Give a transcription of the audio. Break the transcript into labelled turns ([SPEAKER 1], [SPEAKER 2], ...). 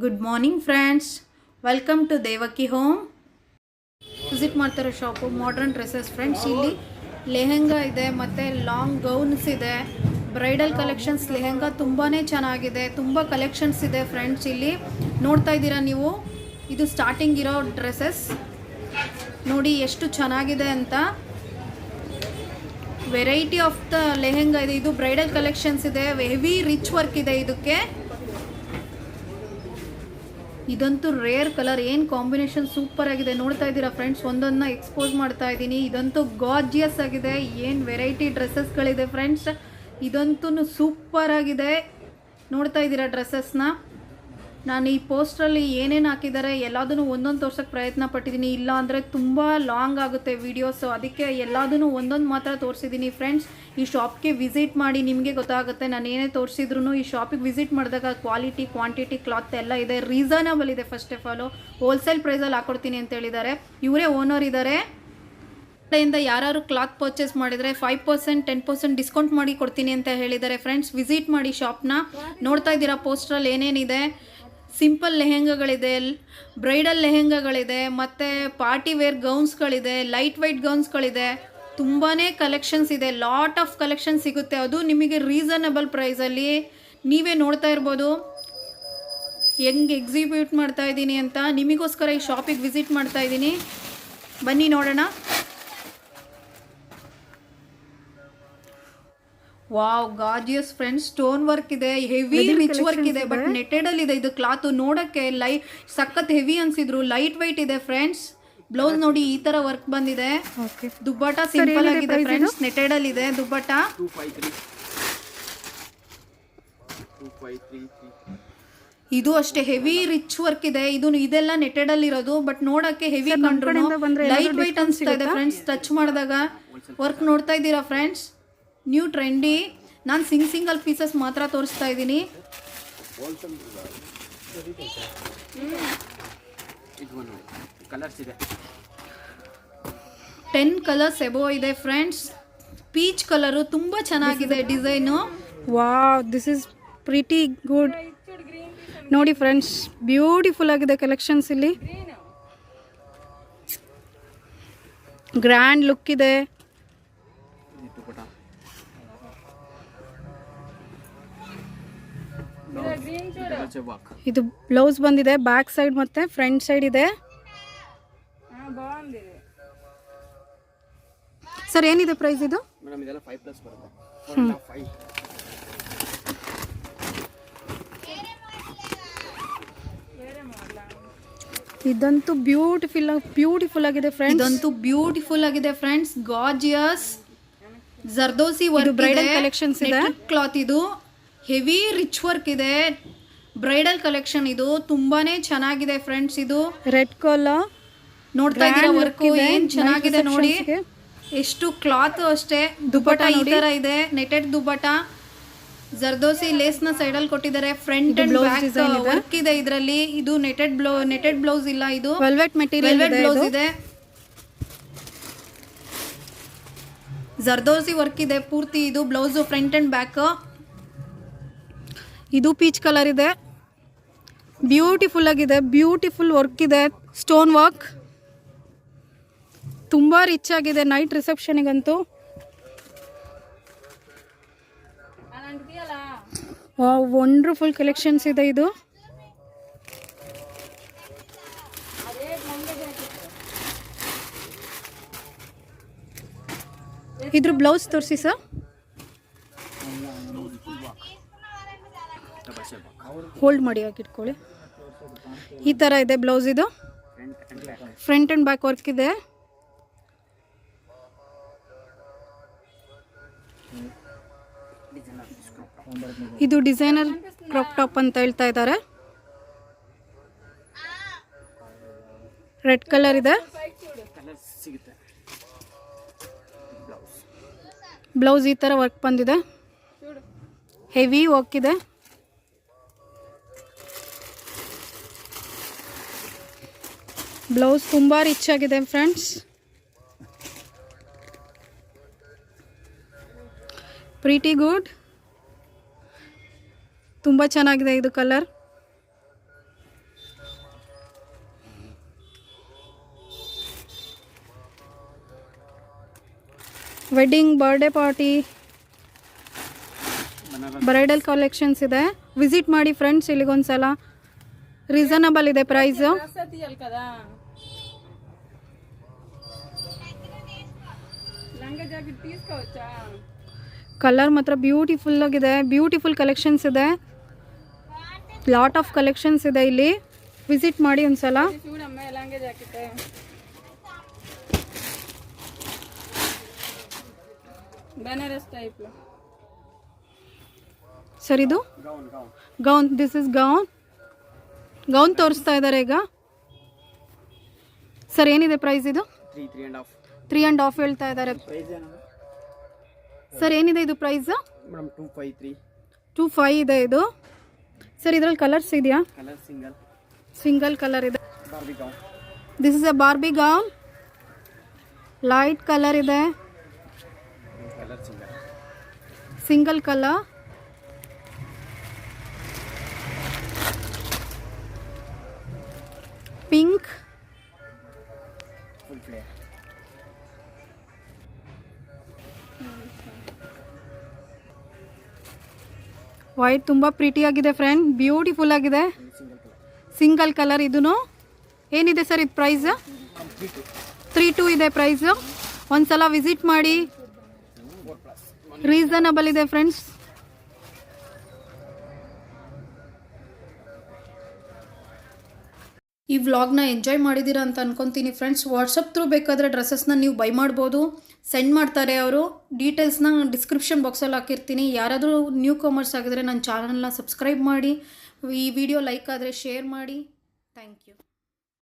[SPEAKER 1] Good morning friends, welcome to Devaki home. Visit ಮಾಡ್ತಿರೋ shop modern dresses friends. ಇಲ್ಲಿ ಲೆಹೆಂಗಾ ಇದೆ ಮತ್ತು ಲಾಂಗ್ ಗೌನ್ಸ್ ಇದೆ, ಬ್ರೈಡಲ್ ಕಲೆಕ್ಷನ್ಸ್. ಲೆಹೆಂಗಾ ತುಂಬಾ ಚೆನ್ನಾಗಿದೆ, ತುಂಬ ಕಲೆಕ್ಷನ್ಸ್ ಇದೆ ಫ್ರೆಂಡ್ಸ್. ಇಲ್ಲಿ ನೋಡ್ತಾ ಇದ್ದೀರಾ ನೀವು, ಇದು ಸ್ಟಾರ್ಟಿಂಗ್ ಇರೋ ಡ್ರೆಸ್ಸಸ್ ನೋಡಿ ಎಷ್ಟು ಚೆನ್ನಾಗಿದೆ ಅಂತ. ವೆರೈಟಿ ಆಫ್ ದ ಲೆಹೆಂಗಾ ಇದೆ. ಇದು ಬ್ರೈಡಲ್ ಕಲೆಕ್ಷನ್ಸ್ ಇದೆ, ಹೆವಿ ರಿಚ್ ವರ್ಕ್ ಇದೆ ಇದಕ್ಕೆ. ಇದಂತೂ ರೇರ್ ಕಲರ್, ಏನು ಕಾಂಬಿನೇಷನ್ ಸೂಪರ್ ಆಗಿದೆ. ನೋಡ್ತಾ ಇದ್ದೀರಾ ಫ್ರೆಂಡ್ಸ್, ಒಂದೊಂದನ್ನ ಎಕ್ಸ್ಪೋಸ್ ಮಾಡ್ತಾ ಇದ್ದೀನಿ. ಇದಂತೂ ಗಾರ್ಜಿಯಸ್ ಆಗಿದೆ, ಏನು ವೆರೈಟಿ ಡ್ರೆಸ್ಸಸ್ಗಳಿದೆ ಫ್ರೆಂಡ್ಸ್. ಇದಂತೂ ಸೂಪರ್ ಆಗಿದೆ. ನೋಡ್ತಾ ಇದ್ದೀರಾ ಡ್ರೆಸ್ಸಸ್ನ. ನಾನು ಈ ಪೋಸ್ಟ್ರಲ್ಲಿ ಏನೇನು ಹಾಕಿದ್ದಾರೆ ಎಲ್ಲದನ್ನು ಒಂದೊಂದು ತೋರ್ಸೋಕ್ಕೆ ಪ್ರಯತ್ನ ಪಟ್ಟಿದ್ದೀನಿ. ಇಲ್ಲ ಅಂದರೆ ತುಂಬ ಲಾಂಗ್ ಆಗುತ್ತೆ ವೀಡಿಯೋಸು, ಅದಕ್ಕೆ ಎಲ್ಲದನ್ನು ಒಂದೊಂದು ಮಾತ್ರ ತೋರಿಸಿದ್ದೀನಿ ಫ್ರೆಂಡ್ಸ್. ಈ ಶಾಪ್ಗೆ ವಿಸಿಟ್ ಮಾಡಿ, ನಿಮಗೆ ಗೊತ್ತಾಗುತ್ತೆ. ನಾನು ಏನೇ ತೋರಿಸಿದ್ರು ಈ ಶಾಪಿಗೆ ವಿಸಿಟ್ ಮಾಡಿದಾಗ ಕ್ವಾಲಿಟಿ, ಕ್ವಾಂಟಿಟಿ, ಕ್ಲಾತ್ ಎಲ್ಲ ಇದೆ, ರೀಸನಬಲ್ ಇದೆ. ಫಸ್ಟ್ ಆಫ್ ಆಲು ಹೋಲ್ಸೇಲ್ ಪ್ರೈಸಲ್ಲಿ ಹಾಕೊಡ್ತೀನಿ ಅಂತ ಹೇಳಿದ್ದಾರೆ. ಇವರೇ ಓನರ್ ಇದ್ದಾರೆ. ಕಡೆಯಿಂದ ಯಾರು ಕ್ಲಾತ್ ಪರ್ಚೇಸ್ ಮಾಡಿದರೆ 5%, 10% ಡಿಸ್ಕೌಂಟ್ ಮಾಡಿ ಕೊಡ್ತೀನಿ ಅಂತ ಹೇಳಿದ್ದಾರೆ ಫ್ರೆಂಡ್ಸ್. ವಿಸಿಟ್ ಮಾಡಿ ಶಾಪ್ನ. ನೋಡ್ತಾ ಇದ್ದೀರಾ ಪೋಸ್ಟ್ರಲ್ಲಿ ಏನೇನಿದೆ. ಸಿಂಪಲ್ ಲೆಹೆಂಗಾಗಳಿದೆ, ಬ್ರೈಡಲ್ ಲೆಹೆಂಗಾಗಳಿದೆ, ಮತ್ತು ಪಾರ್ಟಿ ವೇರ್ ಗೌನ್ಸ್ಗಳಿದೆ, ಲೈಟ್ ವೈಟ್ ಗೌನ್ಸ್ಗಳಿದೆ. ತುಂಬಾ ಕಲೆಕ್ಷನ್ಸ್ ಇದೆ, ಲಾಟ್ ಆಫ್ ಕಲೆಕ್ಷನ್ ಸಿಗುತ್ತೆ. ಅದು ನಿಮಗೆ ರೀಸನಬಲ್ ಪ್ರೈಸಲ್ಲಿ. ನೀವೇ ನೋಡ್ತಾ ಇರ್ಬೋದು ಹೆಂಗೆ ಎಕ್ಸಿಕ್ಯೂಟ್ ಮಾಡ್ತಾ ಇದ್ದೀನಿ ಅಂತ. ನಿಮಗೋಸ್ಕರ ಈ ಶಾಪಿಗೆ ವಿಸಿಟ್ ಮಾಡ್ತಾ ಇದ್ದೀನಿ, ಬನ್ನಿ ನೋಡೋಣ. Wow, gorgeous friends. Stone work ಇದೆ, ಹೆವಿ ರಿಚ್ ವರ್ಕ್ ಇದೆ, ಬಟ್ ನೆಟೆಡ್ ಅಲ್ಲಿ ಇದೆ. ಇದು ಕ್ಲಾತ್ ನೋಡಕ್ಕೆ ಸಖತ್ ಹೆವಿ ಅನ್ಸಿದ್ರು. ಲೈಟ್ ವೈಟ್ ಇದೆ ಫ್ರೆಂಡ್ಸ್. ಬ್ಲೌಸ್ ನೋಡಿ ಈ ತರ ವರ್ಕ್ ಬಂದಿದೆ. ದುಬ್ಬಟ ಸಿಂಪಲ್ ಆಗಿದೆ ಫ್ರೆಂಡ್ಸ್, ನೆಟೆಡ್ ಅಲ್ಲಿ ಇದೆ ದುಬ್ಬಟ. ಇದು ಅಷ್ಟೇ ಹೆವಿ ರಿಚ್ ವರ್ಕ್ ಇದೆ. ಇದೆಲ್ಲ ನೆಟೆಡ್ ಅಲ್ಲಿ ಇರೋದು, ಬಟ್ ನೋಡಕ್ಕೆ ಹೆವಿ ಕಂಡ್ರು ಲೈಟ್ ವೈಟ್ ಅನ್ಸ್ತಾ ಇದೆ ಫ್ರೆಂಡ್ಸ್. ಟಚ್ ಮಾಡಿದಾಗ ವರ್ಕ್ ನೋಡ್ತಾ ಇದ್ದೀರಾ ಫ್ರೆಂಡ್ಸ್, ನ್ಯೂ ಟ್ರೆಂಡಿ. ನಾನು ಸಿಂಗಲ್ ಪೀಸಸ್ ಮಾತ್ರ ತೋರಿಸ್ತಾ ಇದ್ದೀನಿ. 10 ಕಲರ್ಸ್ ಎಬೋ ಇದೆ ಫ್ರೆಂಡ್ಸ್. ಪೀಚ್ ಕಲರು ತುಂಬ ಚೆನ್ನಾಗಿದೆ design.
[SPEAKER 2] Wow, this is pretty good. ನೋಡಿ ಫ್ರೆಂಡ್ಸ್, ಬ್ಯೂಟಿಫುಲ್ ಆಗಿದೆ ಕಲೆಕ್ಷನ್ಸ್. ಇಲ್ಲಿ ಗ್ರ್ಯಾಂಡ್ ಲುಕ್ ಇದೆ. ಇದು ಬ್ಲೌಸ್ ಬಂದಿದೆ, ಬ್ಯಾಕ್ ಸೈಡ್ ಮತ್ತೆ ಫ್ರಂಟ್ ಸೈಡ್ ಇದೆ. ಸರ್ ಏನಿದೆ ಪ್ರೈಸ್ ಇದು? ಇದಂತೂ ಬ್ಯೂಟಿಫುಲ್ ಆಗಿದೆ ಫ್ರೆಂಡ್ಸ್.
[SPEAKER 1] ಇದಂತೂ ಬ್ಯೂಟಿಫುಲ್ ಆಗಿದೆ friends, gorgeous zardozi work,
[SPEAKER 2] bridal collections ಇದೆ.
[SPEAKER 1] ಕ್ಲಾತ್ ಇದು ಹೆವಿ ರಿಚ್ ವರ್ಕ್ ಇದೆ, ಬ್ರೈಡಲ್ ಕಲೆಕ್ಷನ್. ಇದು ತುಂಬಾನೇ ಚೆನ್ನಾಗಿದೆ ಫ್ರೆಂಡ್ಸ್. ಇದು
[SPEAKER 2] ರೆಡ್ ಕಲರ್
[SPEAKER 1] ನೋಡ್ತಾ ಇದ್ದೀರಾ ವರ್ಕ್ ಏನ್ ಚೆನ್ನಾಗಿದೆ ನೋಡಿ. ಎಷ್ಟು ಕ್ಲಾತ್ ಅಷ್ಟೇ. ದುಪ್ಪಟ ಈ ತರ ಇದೆ, ನೆಟೆಡ್ ದುಪ್ಪಟ. ಜರ್ದೋಸಿ ಲೇಸ್ ನ ಸೈಡ್ ಅಲ್ಲಿ ಕೊಟ್ಟಿದ್ದಾರೆ. ಫ್ರಂಟ್ ಅಂಡ್ ಬ್ಯಾಕ್ ವರ್ಕ್ ಇದೆ ಇದರಲ್ಲಿ. ಇದು ನೆಟೆಡ್ ಬ್ಲೌಸ್ ಇಲ್ಲ, ಇದು
[SPEAKER 2] ವೆಲ್ವೆಟ್ ಮೆಟೀರಿಯಲ್
[SPEAKER 1] ಬ್ಲೌಸ್ ಇದೆ. ಜರ್ದೋಸಿ ವರ್ಕ್ ಇದೆ ಪೂರ್ತಿ. ಇದು ಬ್ಲೌಸ್ ಫ್ರಂಟ್ ಅಂಡ್ ಬ್ಯಾಕ್.
[SPEAKER 2] ಇದು ಪೀಚ್ ಕಲರ್ ಇದೆ, ಬ್ಯೂಟಿಫುಲ್ ಆಗಿದೆ. ಬ್ಯೂಟಿಫುಲ್ ವರ್ಕ್ ಇದೆ, ಸ್ಟೋನ್ ವರ್ಕ್ ತುಂಬ ರಿಚ್ ಆಗಿದೆ. ನೈಟ್ ರಿಸೆಪ್ಷನಿಗಂತೂ ವಂಡರ್ಫುಲ್ ಕಲೆಕ್ಷನ್ಸ್ ಇದೆ. ಇದು ಇದ್ರ ಬ್ಲೌಸ್ ತೋರಿಸಿ ಸರ್. ಹೋಲ್ಡ್ ಮಾಡಿ ಹಾಕಿಟ್ಕೊಳ್ಳಿ. ಈ ಥರ ಇದೆ ಬ್ಲೌಸ್. ಇದು ಫ್ರಂಟ್ ಆ್ಯಂಡ್ ಬ್ಯಾಕ್ ವರ್ಕ್ ಇದೆ. ಇದು ಡಿಸೈನರ್ ಕ್ರಾಪ್ ಟಾಪ್ ಅಂತ ಹೇಳ್ತಾ ಇದ್ದಾರೆ. ರೆಡ್ ಕಲರ್ ಇದೆ. ಬ್ಲೌಸ್ ಈ ಥರ ವರ್ಕ್ ಬಂದಿದೆ, ಹೆವಿ ವರ್ಕ್ ಇದೆ. ಬ್ಲೌಸ್ ತುಂಬ ರಿಚ್ ಆಗಿದೆ ಫ್ರೆಂಡ್ಸ್. Pretty good. ತುಂಬ ಚೆನ್ನಾಗಿದೆ ಇದು colour. Wedding, birthday party, bridal collections ಇದೆ. ವಿಸಿಟ್ ಮಾಡಿ ಫ್ರೆಂಡ್ಸ್ ಇಲ್ಲಿಗೊಂದ್ಸಲ. ರೀಸನಬಲ್ ಇದೆ ಪ್ರೈಸು. ಕಲರ್ ಮಾತ್ರ ಬ್ಯೂಟಿಫುಲ್ ಆಗಿದೆ. ಬ್ಯೂಟಿಫುಲ್ ಕಲೆಕ್ಷನ್ಸ್ ಇದೆ. ಲಾಟ್ ಆಫ್ ಕಲೆಕ್ಷನ್ಸ್ ಇದೆ ಇಲ್ಲಿ. ವಿಸಿಟ್ ಮಾಡಿ ಒಂದ್ಸಲ. ಸರ್ ಇದು ಗೌನ್. ದಿಸ್ ಇಸ್ ಗೌನ್ ತೋರಿಸ್ತಾ ಇದ್ದಾರೆ ಈಗ. ಸರ್ ಏನಿದೆ ಪ್ರೈಸ್ ಇದು? 3.5 ಹೇಳ್ತಾ ಇದ್ದಾರೆ. ಸರ್ ಏನಿದೆ ಇದು ಪ್ರೈಸ್? 2.5 ಇದೆ ಇದು. ಸರ್ ಇದರಲ್ಲಿ ಕಲರ್ಸ್ ಇದೆಯಾ? ಸಿಂಗಲ್ ಕಲರ್ ಇದೆ. This is a Barbie gown. Light colour ಇದೆ, ಸಿಂಗಲ್ ಕಲರ್. ಪಿಂಕ್, ವೈಟ್ ತುಂಬ ಪ್ರಿಟಿ ಆಗಿದೆ ಫ್ರೆಂಡ್. ಬ್ಯೂಟಿಫುಲ್ ಆಗಿದೆ. Single colour. ಇದೂ ಏನಿದೆ ಸರ್ ಇದು ಪ್ರೈಸ್? 3.2 ಇದೆ ಪ್ರೈಸು. ಒಂದ್ಸಲ ವಿಸಿಟ್ ಮಾಡಿ. ರೀಸನಬಲ್ ಇದೆ ಫ್ರೆಂಡ್ಸ್. ಈ ವ್ಲಾಗ್ನ ಎಂಜಾಯ್ ಮಾಡಿದ್ದೀರಾ ಅಂತ ಅನ್ಕೊತೀನಿ ಫ್ರೆಂಡ್ಸ್. ವಾಟ್ಸಪ್ ಥ್ರೂ ಬೇಕಾದರೆ ಡ್ರೆಸ್ಸಸ್ನ ನೀವು ಬೈ ಮಾಡ್ಬೋದು. ಸೆಂಡ್ ಮಾಡ್ತಾರೆ ಅವರು. ಡೀಟೇಲ್ಸ್ನ ಡಿಸ್ಕ್ರಿಪ್ಷನ್ ಬಾಕ್ಸಲ್ಲಿ ಹಾಕಿರ್ತೀನಿ. ಯಾರಾದರೂ ನ್ಯೂ ಕಾಮರ್ಸ್ ಆಗಿದ್ರೆ ನನ್ನ ಚಾನಲ್ನ ಸಬ್ಸ್ಕ್ರೈಬ್ ಮಾಡಿ. ಈ ವಿಡಿಯೋ ಲೈಕ್ ಆದರೆ ಶೇರ್ ಮಾಡಿ. Thank you.